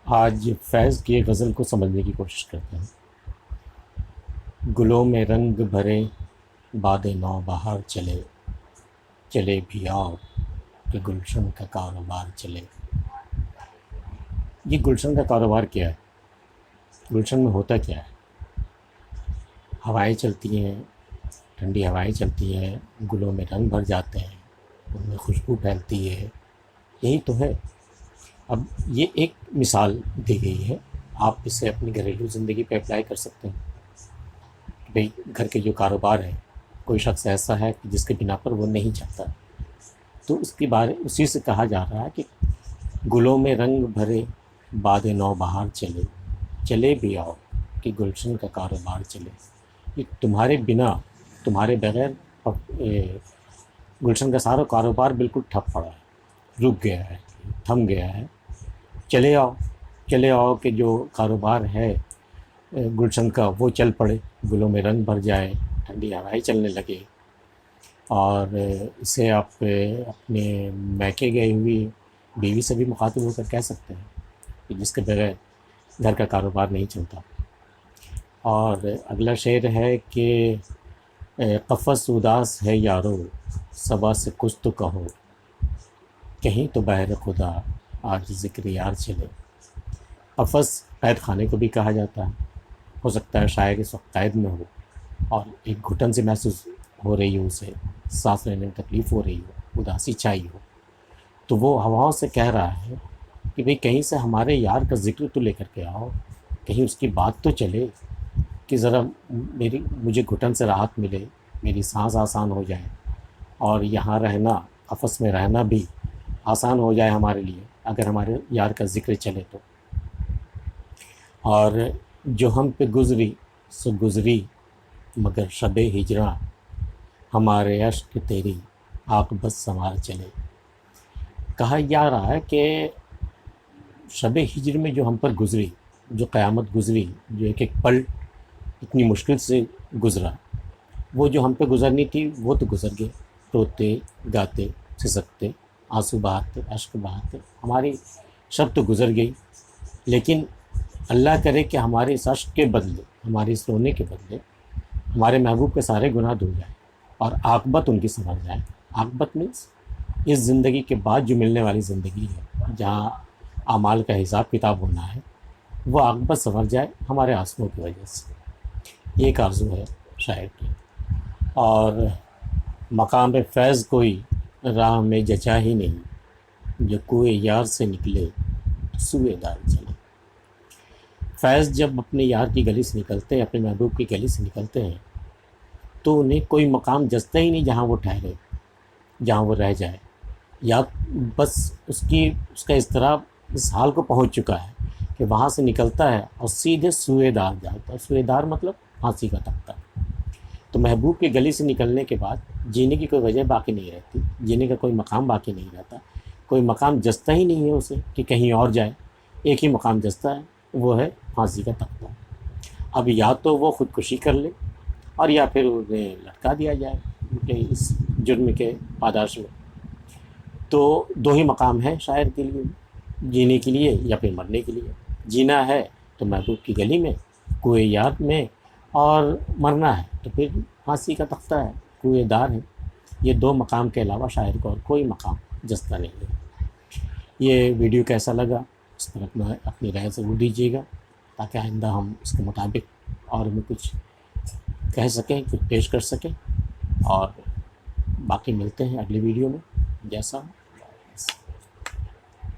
آج فیض کی غزل کو سمجھنے کی کوشش کرتے ہیں۔ گلوں میں رنگ بھرے باد نو بہار چلے، چلے بھی آؤ کہ گلشن کا کاروبار چلے۔ یہ گلشن کا کاروبار کیا ہے؟ گلشن میں ہوتا کیا ہے؟ ہوائیں چلتی ہیں، ٹھنڈی ہوائیں چلتی ہیں، گلوں میں رنگ بھر جاتے ہیں، ان میں خوشبو پھیلتی ہے، یہی تو ہے۔ اب یہ ایک مثال دی گئی ہے، آپ اسے اپنی گھریلو زندگی پہ اپلائی کر سکتے ہیں کہ بھئی گھر کے جو کاروبار ہیں، کوئی شخص ایسا ہے کہ جس کے بنا پر وہ نہیں چلتا، تو اس کے بارے اسی سے کہا جا رہا ہے کہ گلوں میں رنگ بھرے باد نو بہار چلے، چلے بھی آؤ کہ گلشن کا کاروبار چلے۔ یہ تمہارے بنا، تمہارے بغیر گلشن کا سارا کاروبار بالکل ٹھپ پڑا ہے، رک گیا ہے، تھم گیا ہے۔ چلے آؤ، چلے آؤ کہ جو کاروبار ہے گلشن کا وہ چل پڑے، گلوں میں رنگ بھر جائے، ٹھنڈی ہوائیں چلنے لگے، اور اسے آپ اپنے میکے گئی ہوئی بیوی سے بھی مخاطب ہو کر کہہ سکتے ہیں کہ جس کے بغیر گھر کا کاروبار نہیں چلتا۔ اور اگلا شعر ہے کہ قفس اداس ہے یارو، صبا سے کچھ تو کہو، کہیں تو بہر خدا آج ذکر یار چلے۔ قفس قید خانے کو بھی کہا جاتا ہے، ہو سکتا ہے شاعر اس وقت قید میں ہو اور ایک گھٹن سے محسوس ہو رہی ہو، اسے سانس لینے میں تکلیف ہو رہی ہو، اداسی چھائی ہو، تو وہ ہواؤں سے کہہ رہا ہے کہ بھئی کہیں سے ہمارے یار کا ذکر تو لے کر کے آؤ، کہیں اس کی بات تو چلے کہ ذرا مجھے گھٹن سے راحت ملے، میری سانس آسان ہو جائے، اور یہاں رہنا، قفس میں رہنا بھی آسان ہو جائے ہمارے لیے اگر ہمارے یار کا ذکر چلے تو۔ اور جو ہم پہ گزری سو گزری مگر شب ہجراں، ہمارے عشق تیری عاقبت سنوار چلے۔ کہا جا رہا ہے کہ شب ہجر میں جو ہم پر گزری، جو قیامت گزری، جو ایک ایک پل اتنی مشکل سے گزرا، وہ جو ہم پہ گزرنی تھی وہ تو گزر گئے، روتے گاتے سسکتے آنسو بہاتے اشک بہاتے ہماری شب تو گزر گئی، لیکن اللہ کرے کہ ہمارے اس اشک کے بدلے، ہمارے اس رونے کے بدلے ہمارے محبوب کے سارے گناہ دھل جائیں اور عاقبت ان کی سنور جائے۔ عاقبت مینس اس زندگی کے بعد جو ملنے والی زندگی ہے، جہاں اعمال کا حساب کتاب ہونا ہے، وہ عاقبت سنور جائے ہمارے آنسوؤں کی وجہ سے۔ ایک آرزو ہے شاعر کی۔ اور مقام فیض کوئی راہ میں جچا ہی نہیں، جو کوئے یار سے نکلے سوئے دار چلے۔ فیض جب اپنے یار کی گلی سے نکلتے ہیں، اپنے محبوب کی گلی سے نکلتے ہیں، تو انہیں کوئی مقام جچتا ہی نہیں جہاں وہ ٹھہرے، جہاں وہ رہ جائے، یا بس اس کا اضطراب اس حال کو پہنچ چکا ہے کہ وہاں سے نکلتا ہے اور سیدھے سوئے دار جاتا ہے۔ سوئے دار مطلب پھانسی کا تختہ۔ تو محبوب کی گلی سے نکلنے کے بعد جینے کی کوئی وجہ باقی نہیں رہتی، جینے کا کوئی مقام باقی نہیں رہتا، کوئی مقام جچتا ہی نہیں ہے اسے کہ کہیں اور جائے، ایک ہی مقام جچتا ہے، وہ ہے پھانسی کا تختہ۔ اب یا تو وہ خودکشی کر لے اور یا پھر انہیں لٹکا دیا جائے ان کے اس جرم کے پاداش میں۔ تو دو ہی مقام ہیں شاعر کے لیے، جینے کے لیے یا پھر مرنے کے لیے۔ جینا ہے تو محبوب کی گلی میں، کوئے یار میں، اور مرنا ہے تو پھر پھانسی کا تختہ ہے، کوئے دار ہے۔ یہ دو مقام کے علاوہ شاعر کو اور کوئی مقام جستا نہیں ہے۔ یہ ویڈیو کیسا لگا اس پر اپنی رائے ضرور دیجیے گا، تاکہ آئندہ ہم اس کے مطابق اور بھی کچھ کہہ سکیں، کچھ پیش کر سکیں۔ اور باقی ملتے ہیں اگلی ویڈیو میں، جیسا